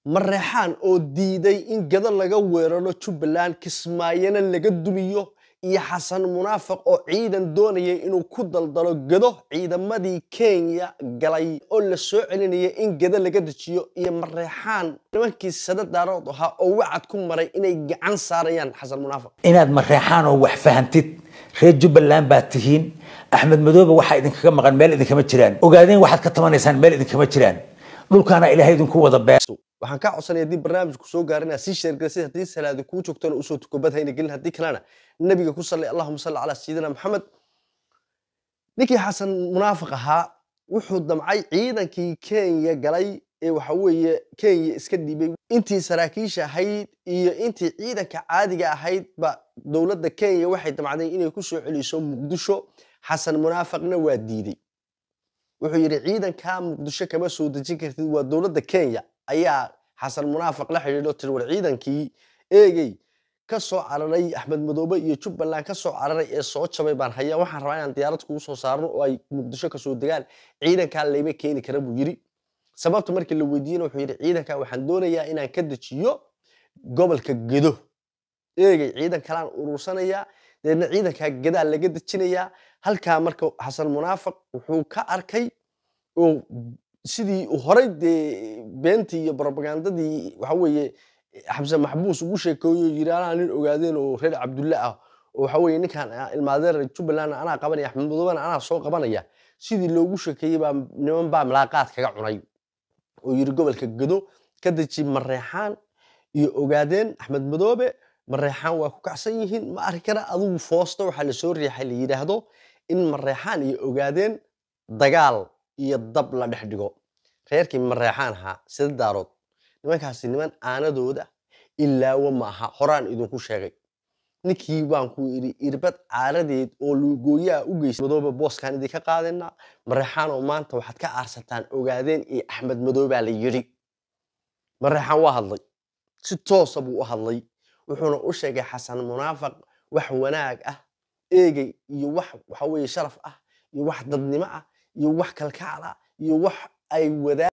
Mareexaan oo diiday in gada laga weeraro Jubbaland Kismaayana laga dumiyo iyo Xasan Munaafaq oo ciidan doonayay inuu ku daldalo gado ciidamadii Kenya galay oo la soo celinayay in gada laga dajiyo iyo Mareexaan nimankii sadadarood ahaa oo wacad ku maray inay gacan saarayaan Xasan Munaafaq inaad Mareexaan oo wax fahantid reer Jubbaland baa tihiin Axmed Madoobe waxa idinkaga maqan meel idinkama jiraan ogaadeen waxaad ka tamanaysaan meel idinkama jiraan dhulkaana Ilaahay idinku wada beeso waxaan ka codsanayaa dib barnaamijku soo gaarina si share garsay hadii salaad ku joogtana u soo tukubad hayna gelin hadii kalena nabiga ku salli Allahumma salli ala sayyidina Muhammad ninkii Xasan Munaafaq ahaa wuxuu damcay ciidankii Kenya galay ee waxa weeye Kenya iska dhibay intii saraakiisha ahayd iyo intii ciidanka caadiga ahayd ba dawladda Kenya waxay damcday inay ku soo celiso Muqdisho Xasan Munaafaqna waa diiday wuxuu yiri ciidanka Muqdisho kama soo dajin kartid waa dawladda Kenya ayaa Xasan Munaafaq la xiriiro tirwar ciidankii eegay ka soo cararay Axmed Madoobe iyo Jubbaland ka soo cararay ee soo jabay baan hayaa waxaan rabaa inaan diyaarad ku soo saarno oo ay Muqdisho ka soo degaan ciidanka leeyba keeni kara buu yiri sababta markii la weydiiyay wuxuu yiri ciidanka waxaan doonayaa inaan ka dajiyo gobolka Gedo eegay ciidan kale aan urursanaya deedna ciidanka Gedo laga dajinayaa halka marka Xasan Munaafaq wuxuu ka arkay oo sidii horay beentii iyo propagandadii waxa weeye Xamse Maxbuus ugu sheekeeyo yiraahdo nin ogaadeen oo reer Cabdulla ah oo waxa weeye ninkan ilmaadeer Jubbaland ana qabanaya Axmed Madoobe ana soo qabanaya sidii loogu sheekeeyay baa niman baa malaaqaad kaga cunay oo yiri gobolka Gedo ka daji Mareexaan iyo ogaadeen Axmed Madoobe Mareexaan waa ku kacsan yihiin ma arki kara adigu foosto waxa la soo riixay la yiraahdo in Mareexaan iyo ogaadeen dagaal iyo dab la dhex dhigo reerkii Mareexaan ha sida daarood nimankaasi niman aanadooda ilaa wama aha horaan idinku sheegay ninkii baan ku iri irbad caaradeed oo luugooyaa u geysay Madoobe booskan idin ka qaadina Mareexaan oo maanta waxaad ka aarsataan ogaadeen ee Axmed Madoobe la yiri Mareexaan waa hadlay si toos ah buu u hadlay wuxuuna u sheegay Xasan Munaafaq wax wanaag ah eegay iyo waxa weeye sharaf ah iyo wax dadnimo ah iyo wax kalkaala iyo wax ay wada